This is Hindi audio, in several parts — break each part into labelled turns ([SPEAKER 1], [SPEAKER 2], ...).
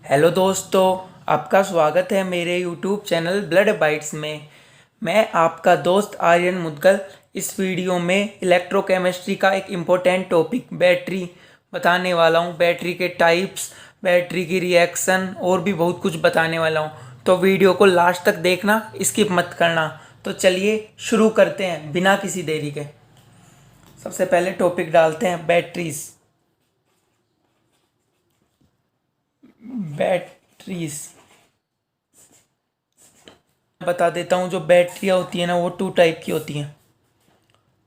[SPEAKER 1] हेलो दोस्तों, आपका स्वागत है मेरे यूट्यूब चैनल ब्लड बाइट्स में। मैं आपका दोस्त आर्यन मुदगल इस वीडियो में इलेक्ट्रोकेमिस्ट्री का एक इम्पोर्टेंट टॉपिक बैटरी बताने वाला हूँ। बैटरी के टाइप्स, बैटरी की रिएक्शन और भी बहुत कुछ बताने वाला हूँ। तो वीडियो को लास्ट तक देखना, स्किप मत करना। तो चलिए शुरू करते हैं बिना किसी देरी के। सबसे पहले टॉपिक डालते हैं बैटरीज। बैटरीज बता देता हूँ। जो बैटरियाँ होती हैं ना, वो टू टाइप की होती हैं।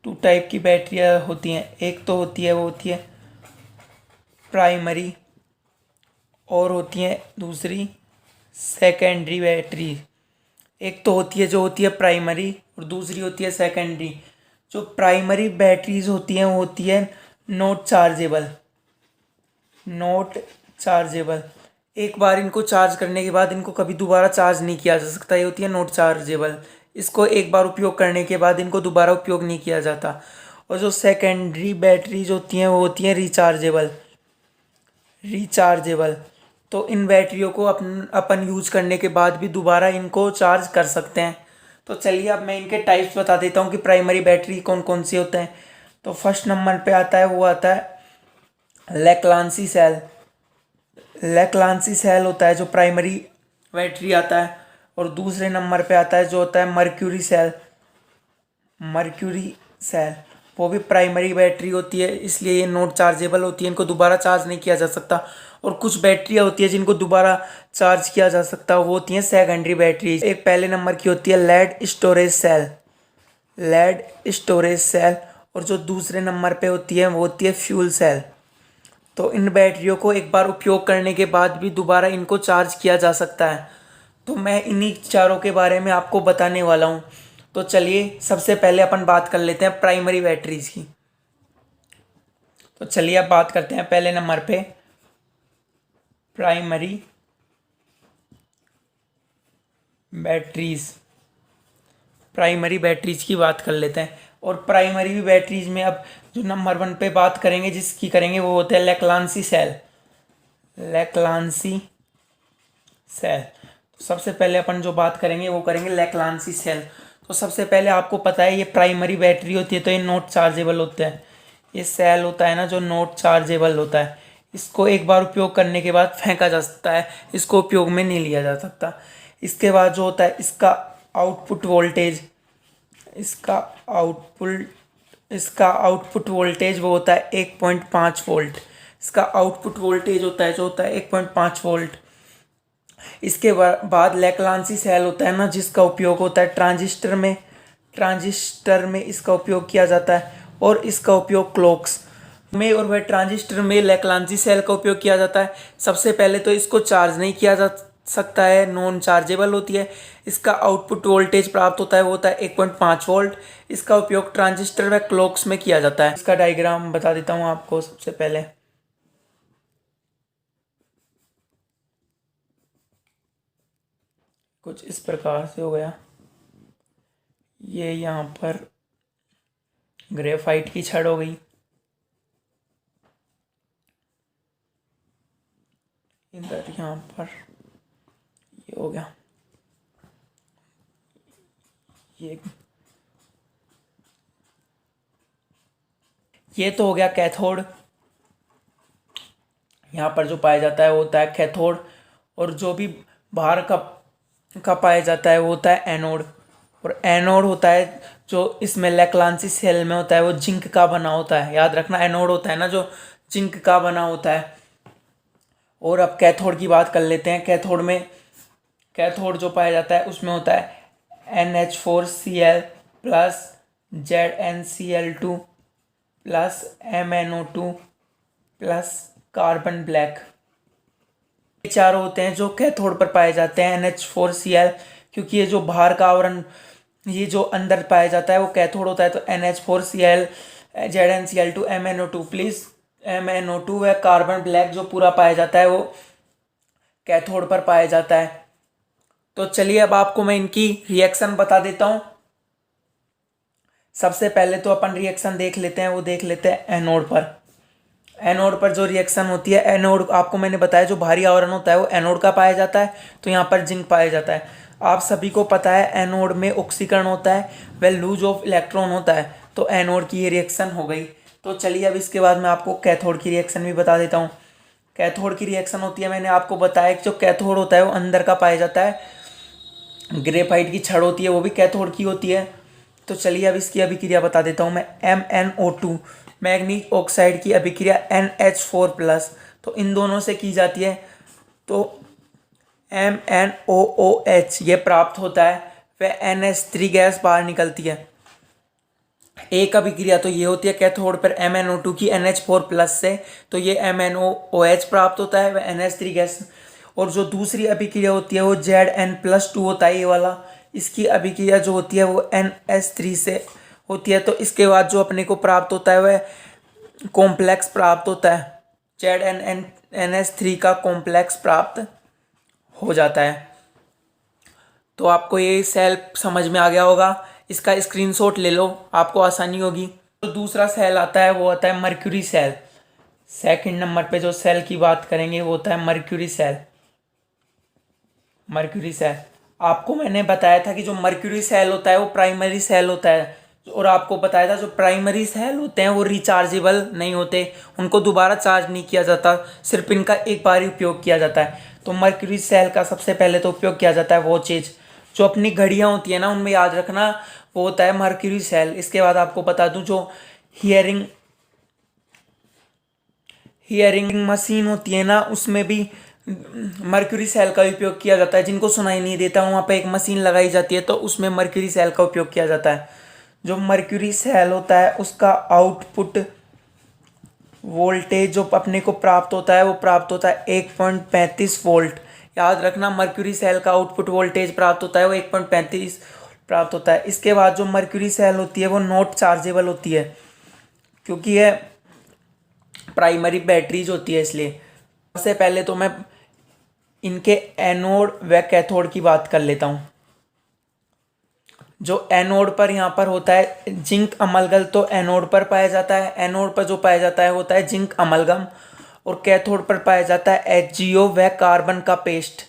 [SPEAKER 1] टू टाइप की बैटरियाँ होती हैं। एक तो होती है, वो होती है प्राइमरी, और होती है दूसरी सेकेंडरी बैटरी। एक तो होती है जो होती है प्राइमरी, और दूसरी होती है सेकेंडरी। जो प्राइमरी बैटरीज होती हैं वो होती है नॉट चार्जेबल। नॉट चार्जेबल, एक बार इनको चार्ज करने के बाद इनको कभी दोबारा चार्ज नहीं किया जा सकता। ये होती है नॉट चार्जेबल। इसको एक बार उपयोग करने के बाद इनको दोबारा उपयोग नहीं किया जाता। और जो सेकेंडरी बैटरीज होती हैं वो होती हैं रिचार्जेबल। रिचार्जेबल, तो इन बैटरियों को अपन यूज करने के बाद भी दोबारा इनको चार्ज कर सकते हैं। तो चलिए अब मैं इनके टाइप्स बता देता हूँ कि प्राइमरी बैटरी कौन कौन सी होते हैं। तो फर्स्ट नंबर पे आता है, वो आता है लेक्लांसी सेल। लेक्लांसी सेल होता है जो प्राइमरी बैटरी आता है। और दूसरे नंबर पे आता है जो होता है मर्क्यूरी सेल। मर्क्यूरी सेल वो भी प्राइमरी बैटरी होती है, इसलिए ये नॉट चार्जेबल होती है। इनको दोबारा चार्ज नहीं किया जा सकता। और कुछ बैटरियाँ होती है जिनको दोबारा चार्ज किया जा सकता है, वो होती हैं सेकेंडरी बैटरी। एक पहले नंबर की होती है lead storage cell. Lead storage cell. और जो दूसरे नंबर पे होती है वो होती है फ्यूल सेल। तो इन बैटरियों को एक बार उपयोग करने के बाद भी दोबारा इनको चार्ज किया जा सकता है। तो मैं इन्हीं चारों के बारे में आपको बताने वाला हूँ। तो चलिए सबसे पहले अपन बात कर लेते हैं प्राइमरी बैटरीज की। तो चलिए अब बात करते हैं पहले नंबर पे प्राइमरी बैटरीज। प्राइमरी बैटरीज की बात कर लेते हैं। और प्राइमरी बैटरीज में अब जो नंबर वन पे बात करेंगे, जिसकी करेंगे, वो होते हैं लेक्लांसी सेल। लेक्लांसी सेल। तो सबसे पहले अपन जो बात करेंगे वो करेंगे लेक्लांसी सेल। तो सबसे पहले आपको पता है ये प्राइमरी बैटरी होती है तो ये नॉट चार्जेबल होता है। ये सेल होता है ना जो नॉट चार्जेबल होता है, इसको एक बार उपयोग करने के बाद फेंका जा सकता है, इसको उपयोग में नहीं लिया जा सकता। इसके बाद जो होता है इसका आउटपुट वोल्टेज, इसका आउटपुट इसका आउटपुट वोल्टेज वो होता है 1.5 वोल्ट। इसका आउटपुट वोल्टेज होता है जो होता है 1.5 वोल्ट। इसके बाद लेक्लांसी सेल होता है ना, जिसका उपयोग होता है ट्रांजिस्टर में। ट्रांजिस्टर में इसका उपयोग किया जाता है। और इसका उपयोग क्लॉक्स में और वह ट्रांजिस्टर में लेक्लांसी सेल का उपयोग किया जाता है। सबसे पहले तो इसको चार्ज नहीं किया जा सकता है, नॉन चार्जेबल होती है। इसका आउटपुट वोल्टेज प्राप्त होता है वो होता है 1.5 वोल्ट। इसका उपयोग ट्रांजिस्टर व क्लॉक्स में किया जाता है। इसका डायग्राम बता देता हूँ आपको सबसे पहले। कुछ इस प्रकार से हो गया। ये यहाँ पर ग्रेफाइट की छड़ हो गई। इधर यहाँ पर ये हो गया। ये तो हो गया कैथोड। यहाँ पर जो पाया जाता है वो होता है कैथोड। और जो भी बाहर का पाया जाता है वो होता है एनोड। और एनोड होता है जो इसमें लेक्लांसी सेल में होता है, वो जिंक का बना होता है। याद रखना, एनोड होता है ना जो जिंक का बना होता है। और अब कैथोड की बात कर लेते हैं। कैथोड जो पाया जाता है उसमें होता है NH4Cl plus ZnCl2 plus MnO2 plus carbon black. ये चारों होते हैं जो कैथोड पर पाए जाते हैं। NH4Cl, क्योंकि ये जो बाहर का आवरण, ये जो अंदर पाया जाता है वो कैथोड होता है। तो NH4Cl, ZnCl2, MnO2 please MnO2 व कार्बन ब्लैक जो पूरा पाया जाता है वो कैथोड पर पाया जाता है। तो चलिए अब आपको मैं इनकी रिएक्शन बता देता हूँ। सबसे पहले तो अपन रिएक्शन देख लेते हैं, वो देख लेते हैं एनोड पर। एनोड पर जो रिएक्शन होती है, एनोड आपको मैंने बताया जो भारी आवरण होता है वो एनोड का पाया जाता है, तो यहाँ पर जिंक पाया जाता है। आप सभी को पता है एनोड में ऑक्सीकरण होता है, वह लूज ऑफ इलेक्ट्रॉन होता है, तो एनोड की ये रिएक्शन हो गई। तो चलिए अब इसके बाद मैं आपको कैथोड की रिएक्शन भी बता देता हूँ। कैथोड की रिएक्शन होती है, मैंने आपको बताया कि जो कैथोड होता है वो अंदर का पाया जाता है, ग्रेफाइट की छड़ होती है वो भी कैथोड की होती है। तो चलिए अब इसकी अभिक्रिया बता देता हूँ मैं। MnO2 मैग्नीज ऑक्साइड की अभिक्रिया NH4+, तो इन दोनों से की जाती है, तो MnOOH ये प्राप्त होता है, वह NH3 गैस बाहर निकलती है। एक अभिक्रिया तो ये होती है कैथोड पर MnO2 की NH4+ से, तो ये MnOOH प्राप्त होता है, वह NH3 गैस। और जो दूसरी अभिक्रिया होती है वो Zn+2 होता है, ये वाला। इसकी अभिक्रिया जो होती है वो NH3 से होती है, तो इसके बाद जो अपने को प्राप्त होता है वह कॉम्प्लेक्स प्राप्त होता है, ZnNH3 का कॉम्प्लेक्स प्राप्त हो जाता है। तो आपको ये सेल समझ में आ गया होगा, इसका स्क्रीनशॉट ले लो, आपको आसानी होगी। तो दूसरा सेल आता है वो आता है मर्क्यूरी सेल। सेकंड नंबर पे जो सेल की बात करेंगे वो होता है मर्क्यूरी सेल। मर्क्यूरी सेल आपको मैंने बताया था कि जो मर्क्यूरी सेल होता है वो प्राइमरी सेल होता है, और आपको बताया था जो प्राइमरी सेल होते हैं वो रिचार्जेबल नहीं होते, उनको दोबारा चार्ज नहीं किया जाता, सिर्फ इनका एक बार ही उपयोग किया जाता है। तो मर्क्यूरी सेल का सबसे पहले तो उपयोग किया जाता है वो चीज़ जो अपनी घड़ियाँ होती है ना उनमें याद रखना, वो होता है मर्क्यूरी सेल। इसके बाद आपको बता दूं जो हियरिंग मशीन होती है ना उसमें भी मर्क्यूरी सेल का उपयोग किया जाता है। जिनको सुनाई नहीं देता वहाँ पे एक मशीन लगाई जाती है, तो उसमें मर्क्यूरी सेल का उपयोग किया जाता है। जो मर्क्यूरी सेल होता है उसका आउटपुट वोल्टेज जो अपने को प्राप्त होता है वो प्राप्त होता है 1.35 वोल्ट। याद रखना मर्क्यूरी सेल का आउटपुट वोल्टेज प्राप्त होता है वो 1.35 प्राप्त होता है। इसके बाद जो मर्क्यूरी सेल होती है वो नॉट चार्जेबल होती है, क्योंकि यह प्राइमरी बैटरीज होती है, इसलिए। सबसे पहले तो मैं इनके एनोड व कैथोड की बात कर लेता हूँ। जो एनोड पर यहाँ पर होता है जिंक अमलगम, तो एनोड पर पाया जाता है, एनोड पर जो पाया जाता है होता है जिंक अमलगम, और कैथोड पर पाया जाता है HgO व कार्बन का पेस्ट,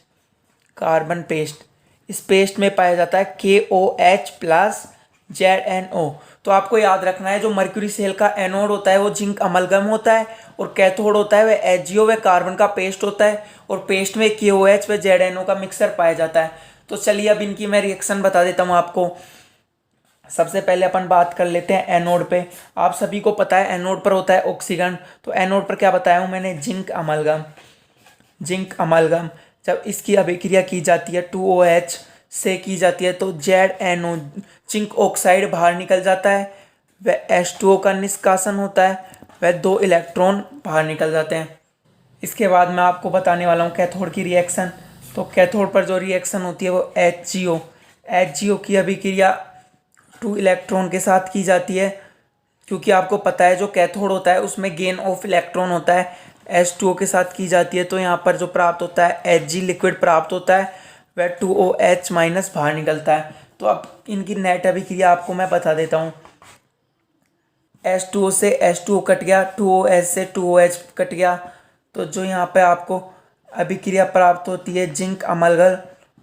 [SPEAKER 1] कार्बन पेस्ट। इस पेस्ट में पाया जाता है KOH+ ZnO। तो आपको याद रखना है जो मर्क्यूरी सेल का एनोड होता है वो जिंक अमलगम होता है, और कैथोड होता है वह HgO व कार्बन का पेस्ट होता है, और पेस्ट में KOH व ZnO का मिक्सर पाया जाता है। तो चलिए अब इनकी मैं रिएक्शन बता देता हूँ आपको। सबसे पहले अपन बात कर लेते हैं एनोड पे। आप सभी को पता है एनोड पर होता है ऑक्सीजन, तो एनोड पर क्या बताया हूँ मैंने, जिंक अमलगम। जिंक अमलगम जब इसकी अभिक्रिया की जाती है 2OH से की जाती है, तो ZnO जिंक ऑक्साइड बाहर निकल जाता है, वह H2O का निष्कासन होता है, वह 2 इलेक्ट्रॉन बाहर निकल जाते हैं। इसके बाद मैं आपको बताने वाला हूँ कैथोड की रिएक्शन। तो कैथोड पर जो रिएक्शन होती है वो HgO की अभिक्रिया 2 इलेक्ट्रॉन के साथ की जाती है, क्योंकि आपको पता है जो कैथोड होता है उसमें गेन ऑफ इलेक्ट्रॉन होता है, H2O के साथ की जाती है, तो यहाँ पर जो प्राप्त होता है Hg लिक्विड प्राप्त होता है, वह 2OH- बाहर निकलता है। तो अब इनकी नेट अभिक्रिया आपको मैं बता देता हूँ। H2O से H2O कट गया, 2OH से 2OH कट गया, तो जो यहाँ पे आपको अभिक्रिया प्राप्त होती है zinc amalgam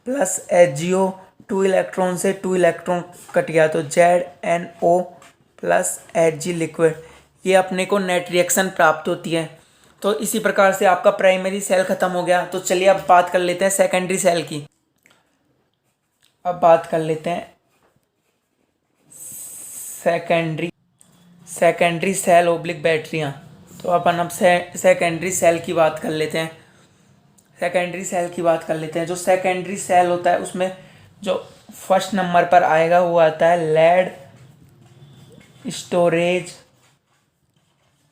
[SPEAKER 1] plus HgO, 2 electron से 2 इलेक्ट्रॉन कट गया, तो ZnO प्लस Hg लिक्विड, ये अपने को नेट रिएक्शन प्राप्त होती है। तो इसी प्रकार से आपका प्राइमरी सेल खत्म हो गया। तो चलिए अब बात कर लेते हैं सेकेंडरी सेल की। अब बात कर लेते हैं सेकेंडरी सेल ओब्लिक बैटरियाँ। तो अपन अब सेकेंडरी सेल की बात कर लेते हैं। जो सेकेंडरी सेल होता है उसमें जो फर्स्ट नंबर पर आएगा वो आता है लेड स्टोरेज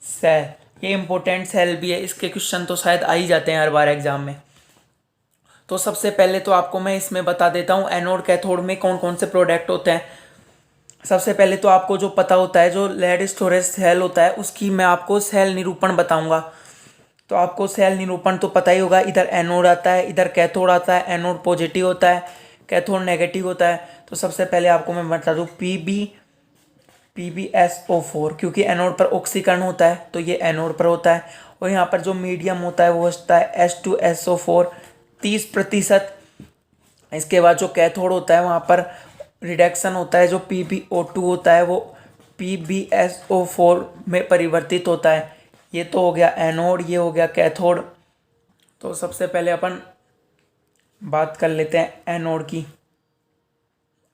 [SPEAKER 1] सेल। ये इम्पोर्टेंट सेल भी है, इसके क्वेश्चन तो शायद आ ही जाते हैं हर बार एग्जाम में। तो सबसे पहले तो आपको मैं इसमें बता देता हूँ एनोड कैथोड में कौन कौन से प्रोडक्ट होते हैं। सबसे पहले तो आपको जो पता होता है जो लेड स्टोरेज सेल होता है उसकी मैं आपको सेल निरूपण बताऊंगा। तो आपको सेल निरूपण तो पता ही होगा, इधर एनोड आता है, इधर कैथोड आता है, एनोड पॉजिटिव होता है, कैथोड नेगेटिव होता है। तो सबसे पहले आपको मैं बता दूं PbSO4, क्योंकि एनोड पर ऑक्सीकरण होता है तो ये एनोड पर होता है। और यहाँ पर जो मीडियम होता है वो होता है H2SO4 30%। इसके बाद जो कैथोड होता है वहाँ पर रिडक्शन होता है, जो PbO2 होता है वो PbSO4 में परिवर्तित होता है। ये तो हो गया एनोड, ये हो गया कैथोड। तो सबसे पहले अपन बात कर लेते हैं एनोड की।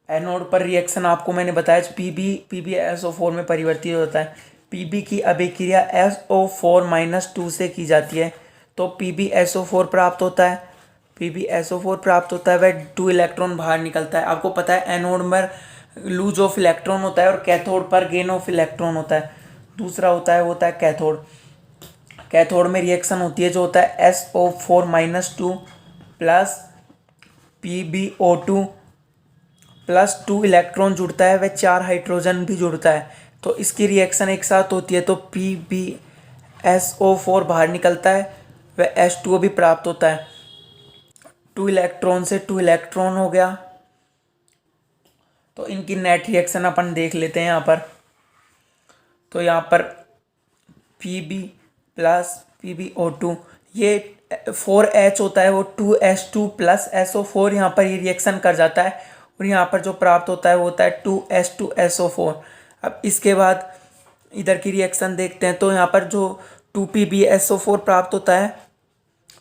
[SPEAKER 1] एनोड पर रिएक्शन आपको मैंने बताया PbSO4 में परिवर्तित होता है। Pb की अभिक्रिया SO4-2 से की जाती है तो PbSO4 प्राप्त होता है। PbSO4 प्राप्त होता है, वह 2 इलेक्ट्रॉन बाहर निकलता है। आपको पता है एनोड में लूज ऑफ इलेक्ट्रॉन होता है और कैथोड पर गेन ऑफ इलेक्ट्रॉन होता है। दूसरा होता है कैथोड। कैथोड में रिएक्शन होती है जो होता है SO4-2 plus PbO2 plus 2 electron जुड़ता है, वह 4 हाइड्रोजन भी जुड़ता है। तो इसकी रिएक्शन एक साथ होती है तो PbSO4 बाहर निकलता है, वह H2O भी प्राप्त होता है। 2 इलेक्ट्रॉन से 2 इलेक्ट्रॉन हो गया। तो इनकी नेट रिएक्शन अपन देख लेते हैं यहाँ पर। तो यहाँ पर Pb प्लस PbO2, ये 4H होता है वो 2H2 प्लस SO4 यहाँ पर ये रिएक्शन कर जाता है और यहाँ पर जो प्राप्त होता है वो होता है 2H2SO4। अब इसके बाद इधर की रिएक्शन देखते हैं। तो यहाँ पर जो 2PbSO4 प्राप्त होता है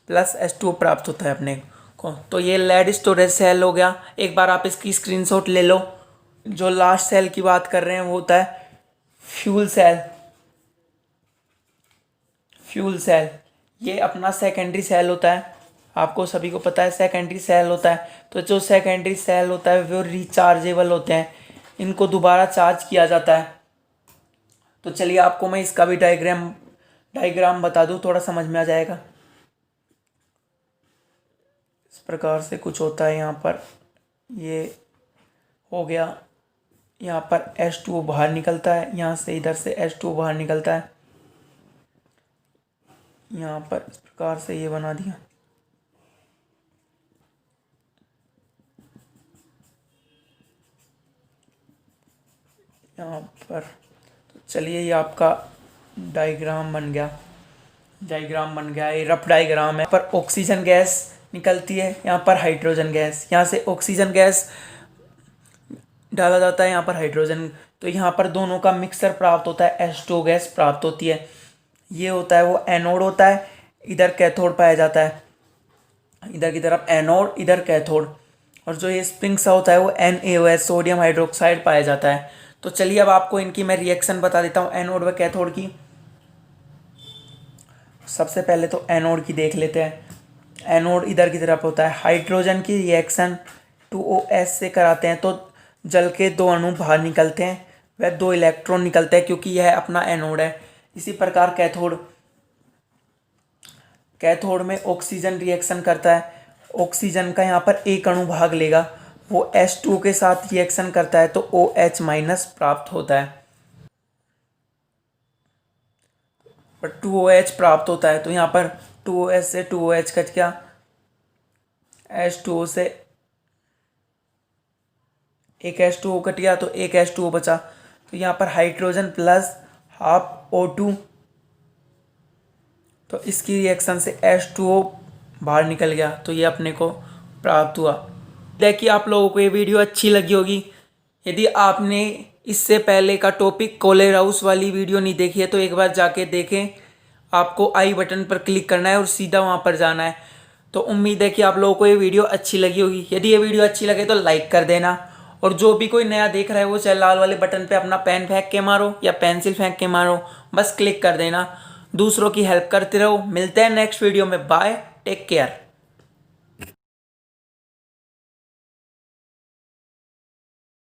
[SPEAKER 1] प्लस H2O प्राप्त होता है अपने को। तो ये लेड स्टोरेज सेल हो गया। एक बार आप इसकी स्क्रीनशॉट ले लो। जो लास्ट सेल की बात कर रहे हैं वो होता है फ्यूल सेल। फ्यूल सेल ये अपना सेकेंडरी सेल होता है, आपको सभी को पता है सेकेंडरी सेल होता है। तो जो सेकेंडरी सेल होता है वो रिचार्जेबल होते हैं, इनको दोबारा चार्ज किया जाता है। तो चलिए आपको मैं इसका भी डायग्राम बता दूं, थोड़ा समझ में आ जाएगा। इस प्रकार से कुछ होता है। यहाँ पर ये हो गया, यहाँ पर H2O बाहर निकलता है, यहाँ से इधर से H2O बाहर निकलता है। यहाँ पर इस प्रकार से ये बना दिया। यहाँ पर तो चलिए ये आपका डायग्राम बन गया। ये रफ डायग्राम है। पर ऑक्सीजन गैस निकलती है, यहाँ पर हाइड्रोजन गैस, यहाँ से ऑक्सीजन गैस डाला जाता है, यहाँ पर हाइड्रोजन। तो यहाँ पर दोनों का मिक्सर प्राप्त होता है, H2O गैस प्राप्त होती है। ये होता है वो एनोड होता है, इधर कैथोड पाया जाता है। इधर की तरफ एनोड, इधर कैथोड। और जो ये स्प्रिंग सा होता है वो NaOH सोडियम हाइड्रोक्साइड पाया जाता है। तो चलिए अब आपको इनकी मैं रिएक्शन बता देता हूँ, एनोड व कैथोड की। सबसे पहले तो एनोड की देख लेते हैं। एनोड इधर की तरफ होता है, हाइड्रोजन की रिएक्शन 2OH से कराते हैं तो जल के 2 अणु बाहर निकलते हैं, वह 2 इलेक्ट्रॉन निकलते हैं क्योंकि यह अपना एनोड है। इसी प्रकार कैथोड में ऑक्सीजन रिएक्शन करता है। ऑक्सीजन का यहाँ पर एक अणु भाग लेगा, वो H2 के साथ रिएक्शन करता है तो OH- प्राप्त होता है। पर 2OH प्राप्त होता है तो यहाँ पर 2OH से 2OH कट गया, H2O से एक H2O कट गया तो एक H2O बचा। तो यहाँ पर हाइड्रोजन प्लस हाफ O2, तो इसकी रिएक्शन से H2O बाहर निकल गया तो ये अपने को प्राप्त हुआ। देखिए आप लोगों को ये वीडियो अच्छी लगी होगी। यदि आपने इससे पहले का टॉपिक कोलेर हाउस वाली वीडियो नहीं देखी है तो एक बार जाके देखें। आपको आई बटन पर क्लिक करना है और सीधा वहाँ पर जाना है। तो उम्मीद है कि आप लोगों को ये वीडियो अच्छी लगी होगी। यदि ये वीडियो अच्छी लगे तो लाइक कर देना, और जो भी कोई नया देख रहा है वो चाहे लाल वाले बटन पे अपना पेन फेंक के मारो या पेंसिल फेंक के मारो, बस क्लिक कर देना। दूसरों की हेल्प करते रहो। मिलते हैं नेक्स्ट वीडियो में। Bye, take care.